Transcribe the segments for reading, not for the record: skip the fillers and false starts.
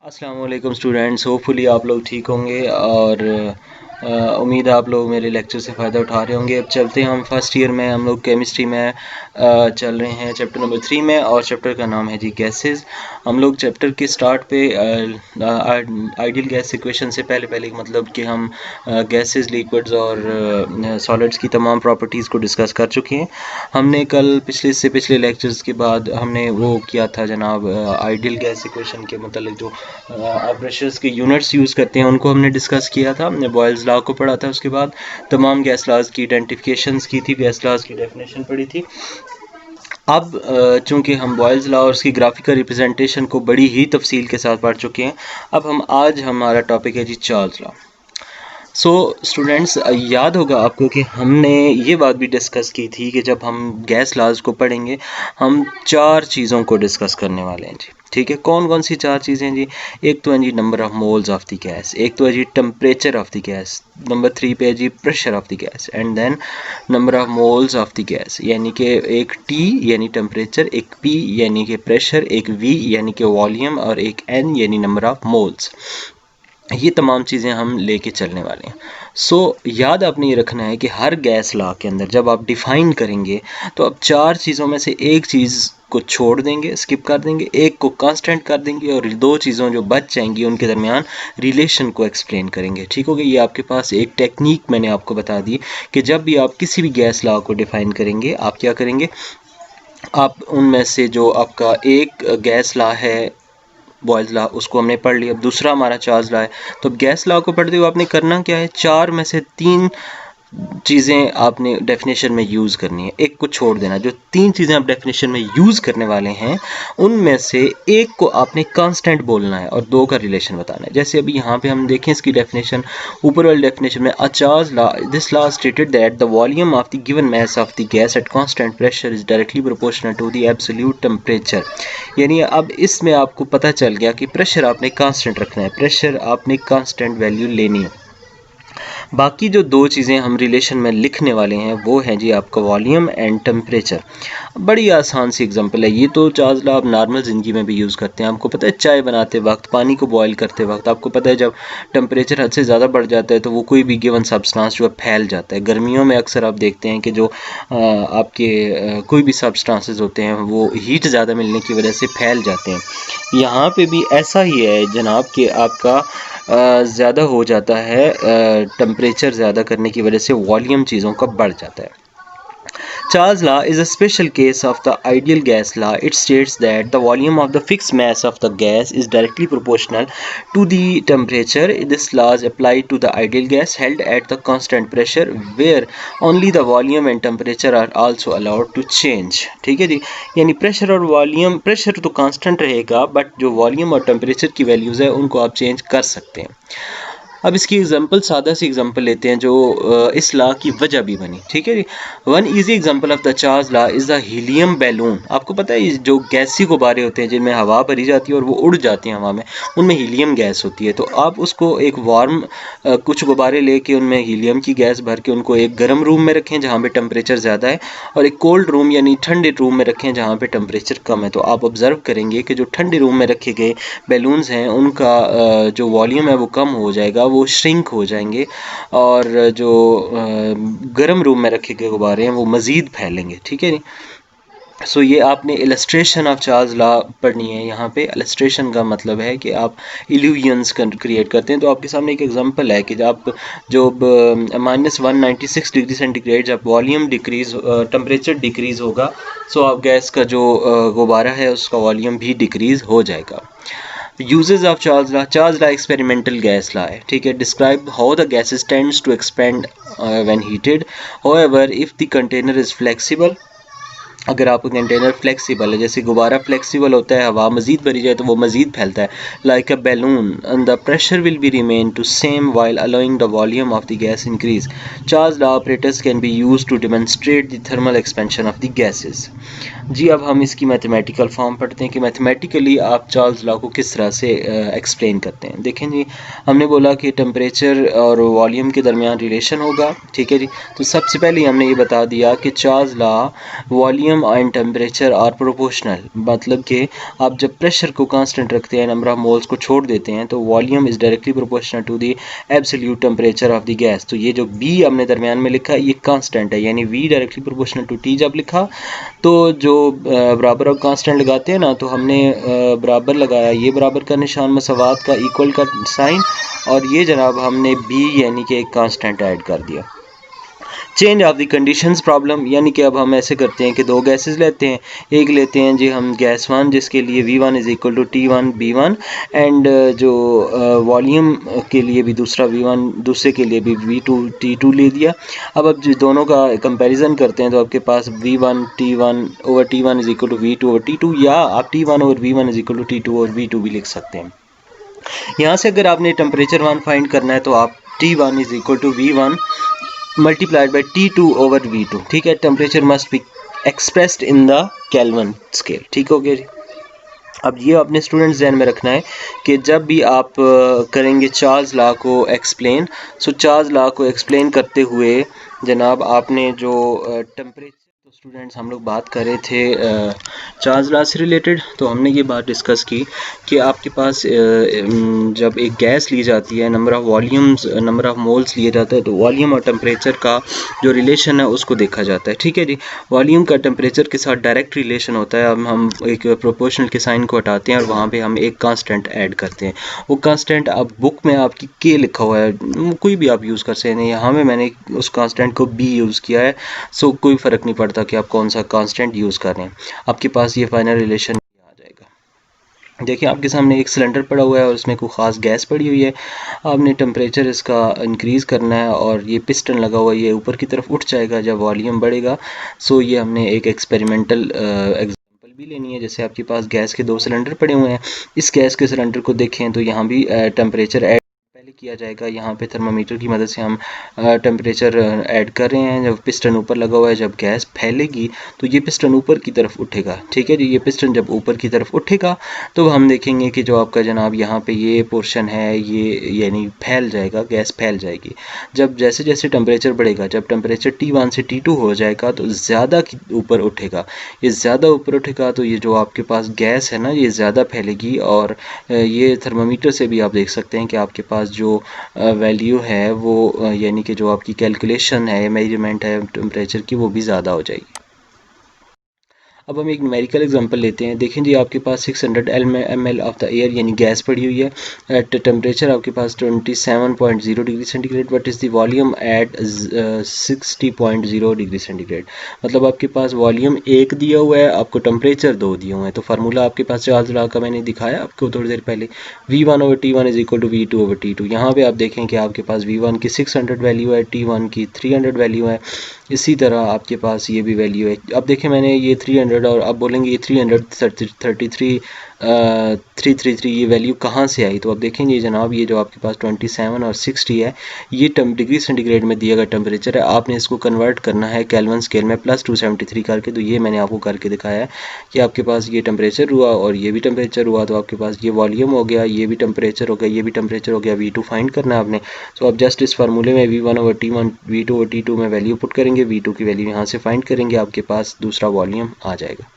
अस्सलाम वालेकुम students, hopefully आप लोग ठीक होंगे और उम्मीद है आप लोग मेरे लेक्चर से फ़ायदा उठा रहे होंगे। अब चलते हैं, हम फर्स्ट ईयर में हम लोग केमिस्ट्री में चल रहे हैं चैप्टर नंबर 3 में, और चैप्टर का नाम है जी गैसेस। हम लोग चैप्टर के स्टार्ट पे आइडियल गैस इक्वेशन से पहले मतलब कि हम गैसेस, लिक्विड्स और सॉलिड्स की तमाम प्रॉपर्टीज़ को डिस्कस कर चुके हैं। हमने कल पिछले लेक्चर्स के बाद हमने वो किया था जनाब, आइडियल गैस इक्वेशन के मतलब जो प्रेशर्स के यूनिट्स यूज़ करते हैं उनको हमने डिस्कस किया था। हमने बॉयल्स लॉ को पढ़ा था, उसके बाद तमाम गैस लॉज की आइडेंटिफिकेशंस की थी, गैस लॉज की डेफिनेशन पढ़ी थी। अब चूंकि हम बॉयल्स लॉ और उसकी ग्राफिकल रिप्रेजेंटेशन को बड़ी ही तफसील के साथ पढ़ चुके हैं, अब आज हमारा टॉपिक है जी चार्ल्स लॉ। सो स्टूडेंट्स, याद होगा आपको कि हमने ये बात भी डिस्कस की थी कि जब हम गैस लॉज को पढ़ेंगे हम 4 चीज़ों को डिस्कस करने वाले हैं जी। ठीक है, कौन कौन सी 4 चीज़ें जी? एक तो है जी number of moles of the gas, एक तो है जी temperature of the gas, number 3 पे है जी pressure of the gas, and then number of moles of the gas, यानी कि एक T यानी टेम्परेचर, एक P यानी कि प्रेशर, एक V यानी कि वॉल्यूम, और एक N यानी नंबर ऑफ मोल्स। ये तमाम चीज़ें हम लेके चलने वाले हैं। सो याद आपने ये रखना है कि हर गैस लॉ के अंदर जब आप डिफ़ाइन करेंगे तो आप 4 चीज़ों में से एक चीज़ को छोड़ देंगे, स्किप कर देंगे, एक को कांस्टेंट कर देंगे, और 2 चीज़ों जो बच जाएंगी उनके दरमियान रिलेशन को एक्सप्लेन करेंगे। ठीक हो गया? ये आपके पास एक टेक्निक मैंने आपको बता दी कि जब भी आप किसी भी गैस लॉ को डिफ़ाइन करेंगे आप क्या करेंगे, आप उनमें से जो आपका एक गैस लॉ है बॉयल्स लॉ, उसको हमने पढ़ लिया। अब दूसरा हमारा चार्ल्स लॉ है, तो अब गैस लॉ को पढ़ते हुए आपने करना क्या है, 4 में से 3 चीज़ें आपने डेफिनेशन में यूज़ करनी है, एक को छोड़ देना। जो 3 चीज़ें आप डेफिनेशन में यूज़ करने वाले हैं उनमें से एक को आपने कांस्टेंट बोलना है और 2 का रिलेशन बताना है। जैसे अभी यहाँ पे हम देखें इसकी डेफिनेशन, ऊपर वाली डेफिनेशन में, Charles law, this law stated that the volume of the given mass of the gas at constant pressure is directly proportional to the absolute temperature. यानी अब इसमें आपको पता चल गया कि प्रेशर आपने कांस्टेंट रखना है, प्रेशर आपने कांस्टेंट वैल्यू लेनी है। बाकी जो 2 चीज़ें हम रिलेशन में लिखने वाले हैं वो हैं जी आपका वॉल्यूम एंड टेम्परेचर। बड़ी आसान सी एग्जांपल है ये, तो चार्ल्स लॉ आप नॉर्मल ज़िंदगी में भी यूज़ करते हैं। आपको पता है चाय बनाते वक्त, पानी को बॉयल करते वक्त, आपको पता है जब टेम्परेचर हद से ज़्यादा बढ़ जाता है तो वो कोई भी गिवन सब्सटेंस जो है फैल जाता है। गर्मियों में अक्सर आप देखते हैं कि जो आपके कोई भी सब्सटेंसेस होते हैं वो हीट ज़्यादा मिलने की वजह से फैल जाते हैं। यहाँ पे भी ऐसा ही है जनाब कि आपका ज़्यादा हो जाता है, टेम्परेचर ज़्यादा करने की वजह से वॉल्यूम चीज़ों का बढ़ जाता है। Charles' law is a special case of the ideal gas law. It states that the volume of the fixed mass of the gas is directly proportional to the temperature. This law is applied to the ideal gas held at the constant pressure, where only the volume and temperature are also allowed to change. ठीक है जी, यानी pressure और volume, pressure तो constant रहेगा but जो volume और temperature की values है उनको आप चेंज कर सकते हैं। अब इसकी एग्जांपल, सादा सी एग्जांपल लेते हैं जो इस लॉ की वजह भी बनी। ठीक है जी, one easy example of the Charles law is the helium balloon. आपको पता है जो गैसी गुब्बारे होते हैं जिनमें हवा भरी जाती है और वो उड़ जाती हैं हवा में, उनमें हीलियम गैस होती है। तो आप उसको एक वार्म कुछ गुब्बारे लेके उनमें हीलियम की गैस भर के उनको एक गर्म रूम में रखें जहाँ पे टेम्परेचर ज़्यादा है, और एक कोल्ड रूम यानी ठंडे रूम में रखें जहाँ पे टेम्परेचर कम है। तो आप ऑब्जर्व करेंगे कि जो ठंडे रूम में रखे गए बैलून्स हैं उनका जो वॉल्यूम है वो कम हो जाएगा, वो श्रिंक हो जाएंगे, और जो गर्म रूम में रखे गए गुब्बारे हैं वो मज़ीद फैलेंगे। ठीक है जी, सो ये आपने इलस्ट्रेशन ऑफ चार्ल्स लॉ पढ़नी है। यहाँ पे इलस्ट्रेशन का मतलब है कि आप इल्यूजन्स क्रिएट करते हैं। तो आपके सामने एक एग्जांपल है कि जब -196 डिग्री सेंटीग्रेड जब वॉल्यूम डिक्रीज़, टेम्परेचर डिक्रीज़ होगा, सो आप गैस का जो गुब्बारा है उसका वॉल्यूम भी डिक्रीज़ हो जाएगा। Uses of Charles law. Charles law experimental gas law है, ठीक है। Describe how the gases tends to expand when heated. However, if the container is flexible, अगर आपका कंटेनर फ्लेक्सिबल है, जैसे गुब्बारा फ्लेक्सिबल होता है, हवा मज़ीद भरी जाए तो वो मज़ीद फैलता है, like a balloon, and the pressure will be remain to same while allowing the volume of the gas increase. Charles law operators can be use to demonstrate the thermal expansion of the gases. जी, अब हम इसकी mathematical form पढ़ते हैं कि mathematically आप Charles law को किस तरह से एक्सप्लेन करते हैं। देखें जी, हमने बोला कि टेम्परेचर और वॉल्यूम के दरमियान रिलेशन होगा। ठीक है जी, तो सबसे पहले हमने ये बता दिया कि Charles law volume volume and temperature are proportional, मतलब कि आप जब प्रेशर को कांस्टेंट रखते हैं, नंबर ऑफ मोल्स को छोड़ देते हैं, तो volume is directly proportional to the absolute temperature of the gas. तो ये जो बी हमने दरमियान में लिखा ये कांस्टेंट है, यानी V directly proportional to T जब लिखा तो जो बराबर और कांस्टेंट लगाते हैं ना, तो हमने बराबर लगाया, ये बराबर का निशान, मसवात का, इक्वल का साइन, और ये जनाब हमने बी यानी कि एक कांस्टेंट ऐड कर दिया। Change of the conditions problem, यानी कि अब हम ऐसे करते हैं कि दो गैसेस लेते हैं, एक लेते हैं जी हम गैस वन जिसके लिए V1 is equal to T1 B1, and जो वॉल्यूम के लिए भी दूसरा V1, दूसरे के लिए भी V2 T2 ले दिया। अब जो दोनों का कंपैरिजन करते हैं तो आपके पास V1 T1 over T1 is equal to V2 over T2, या आप T1 over V1 is equal to T2 over V2 भी लिख सकते हैं। यहाँ से अगर आपने टेम्परेचर वन फाइंड करना है तो आप T1 is equal to V1 multiplied by T2 over V2, ठीक है। Temperature must be expressed in the Kelvin scale, ठीक हो गया जी। अब ये अपने स्टूडेंट्स ध्यान में रखना है कि जब भी आप करेंगे चार्ल्स लॉ को एक्सप्लेन, सो चार्ल्स लॉ को एक्सप्लेन करते हुए जनाब आपने जो टेम्परेचर, तो स्टूडेंट्स हम लोग बात कर रहे थे चार्ल्स लॉ से रिलेटेड, तो हमने ये बात डिस्कस की कि आपके पास जब एक गैस ली जाती है, number of volumes, number of moles लिए जाता है, तो वॉल्यूम और टेम्परेचर का जो रिलेशन है उसको देखा जाता है, ठीक है जी। वॉल्यूम का टेम्परेचर के साथ डायरेक्ट रिलेशन होता है। अब हम एक प्रोपोर्शनल के साइन को हटाते हैं और वहाँ पे हम एक कांस्टेंट ऐड करते हैं। वो कांस्टेंट अब बुक में आपकी के लिखा हुआ है, कोई भी आप यूज़ कर सकते हैं, यहाँ में मैंने उस कांस्टेंट को बी यूज़ किया है, सो कोई फ़र्क नहीं पड़ता कि आप कौन सा कांस्टेंट यूज़ कर रहे हैं, आपके पास ये फाइनल रिलेशन आ जाएगा। देखिए आपके सामने एक सिलेंडर पड़ा हुआ है और उसमें कोई ख़ास गैस पड़ी हुई है, आपने टेम्परेचर इसका इंक्रीज़ करना है और ये पिस्टन लगा हुआ है, ये ऊपर की तरफ उठ जाएगा जब वॉल्यूम बढ़ेगा। सो ये हमने एक एक्सपेरिमेंटल एग्जांपल भी लेनी है। जैसे आपके पास गैस के दो सिलेंडर पड़े हुए हैं, इस गैस के सिलेंडर को देखें तो यहाँ भी टेम्परेचर ऐड पहले किया जाएगा। यहाँ पे थर्मामीटर की मदद से हम टेम्परेचर ऐड कर रहे हैं। जब पिस्टन ऊपर लगा हुआ है, जब गैस फैलेगी तो ये पिस्टन ऊपर की तरफ उठेगा, ठीक है जी। ये पिस्टन जब ऊपर की तरफ उठेगा तो हम देखेंगे कि जो आपका जनाब यहाँ पे ये पोर्शन है ये यानी फैल जाएगा, गैस फैल जाएगी। जब जैसे जैसे टेम्परेचर बढ़ेगा, जब टेम्परेचर T1 से T2 हो जाएगा तो ज़्यादा ऊपर उठेगा। ये ज़्यादा ऊपर उठेगा तो ये जो आपके पास गैस है ना, ये ज़्यादा फैलेगी। और ये थर्मामीटर से भी आप देख सकते हैं कि आपके पास जो वैल्यू है वो यानी कि जो आपकी कैलकुलेशन है, मेजरमेंट है टेम्परेचर की, वो भी ज़्यादा हो जाएगी। अब हम एक न्यूमेरिकल एग्जांपल लेते हैं। देखें जी आपके पास 600 ml ऑफ द एयर यानी गैस पड़ी हुई है, एट टेम्परेचर आपके पास 27.0 degree centigrade, what is the volume at 60.0 degree centigrade. मतलब आपके पास वॉल्यूम एक दिया हुआ है, आपको टेम्परेचर दो दिए हुए हैं। तो फार्मूला आपके पास चार्ल्स लॉ का मैंने दिखाया आपको थोड़ी देर पहले, V1 over T1 is equal to V2 over T2। यहाँ पे आप देखें कि आपके पास V1 की 600 वैल्यू है, T1 की 300 वैल्यू है, इसी तरह आपके पास ये भी वैल्यू है। अब देखें मैंने ये 300 और अब बोलेंगे ये 333 ये वैल्यू कहाँ से आई। तो अब देखेंगे जनाब ये जो आपके पास 27 और 60 है, ये डिग्री सेंटीग्रेड में दिया गया टेम्परेचर है। आपने इसको कन्वर्ट करना है केल्विन स्केल में प्लस 273 करके। तो ये मैंने आपको करके दिखाया है कि आपके पास ये टेम्परेचर हुआ और ये भी टेम्परेचर हुआ, तो आपके पास ये वॉल्यूम हो गया, ये भी टेम्परेचर हो गया, ये भी टेम्परेचर हो गया। V2 फाइंड करना है आपने। तो अब जस्ट इस फार्मूले में V1 over T1 V2 over T2 में वैल्यू पुट करेंगे, V2 की वैल्यू यहाँ से फाइंड करेंगे, आपके पास दूसरा वॉल्यूम आ जाएगा।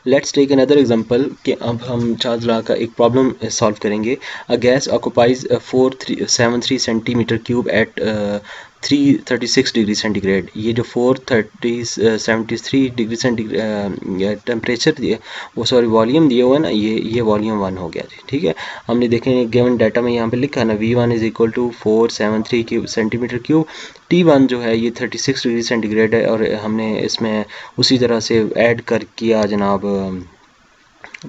लेट्स टेक अनदर एग्जांपल कि अब हम चार्ल्स लॉ का एक प्रॉब्लम सॉल्व करेंगे। A gas occupies 473 centimetre cube at 336 degree centigrade. ये जो 473 डिग्री सेंटीग्रेड टेम्परेचर दिया, वो सॉरी वॉल्यूम दिया हुआ है ना, ये वॉल्यूम 1 हो गया जी, ठीक है। हमने देखेंगे गिवन डाटा में यहाँ पे लिखा है ना, V1 is equal to 473 centimetre cube, T1 जो है ये 36 डिग्री सेंटीग्रेड है, और हमने इसमें उसी तरह से ऐड कर किया जनाब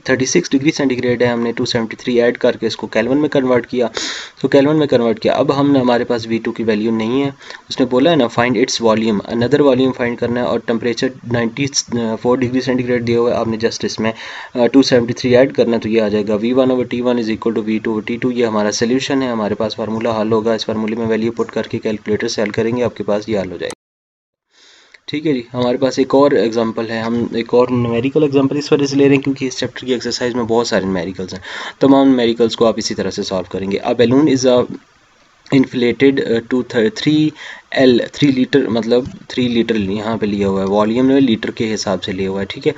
36 डिग्री सेंटीग्रेड है, हमने 273 ऐड करके इसको केल्विन में कन्वर्ट किया। तो केल्विन में कन्वर्ट किया। अब हमने हमारे पास V2 की वैल्यू नहीं है, उसने बोला है ना find its volume, another volume find करना है, और टेम्परेचर 94 डिग्री सेंटीग्रेड दिया हुआ है। आपने जस्ट इसमें 273 ऐड करना है, तो ये आ जाएगा V1 over T1 is equal to V2 over T2। ये हमारा सोल्यूशन है, हमारे पास फार्मूला हल होगा। इस फार्मूले में वैल्यू पुट करके कैलकुलेटर से हल करेंगे, आपके पास ये हल हो जाएगा, ठीक है जी। हमारे पास एक और एग्जांपल है, हम एक और न्यूमेरिकल एग्जांपल इस वजह से ले रहे हैं क्योंकि इस चैप्टर की एक्सरसाइज में बहुत सारे न्यूमेरिकल्स हैं। तमाम न्यूमेरिकल्स को आप इसी तरह से सॉल्व करेंगे। A balloon is a inflated to 3 litre, मतलब 3 लीटर यहाँ पे लिया हुआ है, वॉल्यूम में लीटर के हिसाब से लिया हुआ है, ठीक है।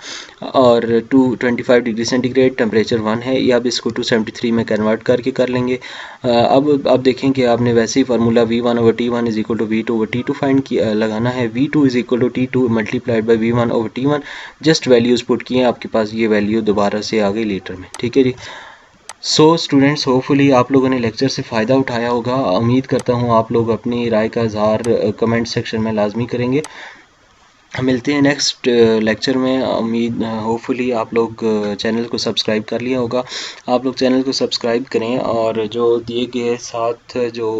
और 225 डिग्री सेंटीग्रेड, टेम्परेचर 1 है। ये आप इसको 273 में कन्वर्ट करके कर लेंगे। अब आप देखें कि आपने वैसे ही formula V1/T1 is equal to V2/T2 find किया लगाना है। V2 is equal to T2 multiplied by V1/T1। Just values put किए, आपके पास ये वैल्यू दोबारा से आ गई लीटर में, ठीक है जी। सो स्टूडेंट्स, होपफुली आप लोगों ने लेक्चर से फ़ायदा उठाया होगा। उम्मीद करता हूँ आप लोग अपनी राय का इजहार कमेंट सेक्शन में लाजमी करेंगे। मिलते हैं नेक्स्ट लेक्चर में। उम्मीद होपफुली आप लोग चैनल को सब्सक्राइब कर लिया होगा। आप लोग चैनल को सब्सक्राइब करें और जो दिए गए साथ जो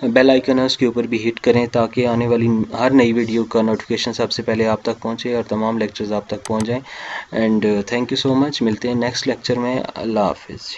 बेल आइकन है उसके ऊपर भी हिट करें, ताकि आने वाली हर नई वीडियो का नोटिफिकेशन सबसे पहले आप तक पहुंचे और तमाम लेक्चर्स आप तक पहुंच जाएं। And thank you so much. मिलते हैं नेक्स्ट लेक्चर में। अल्लाह हाफिज़।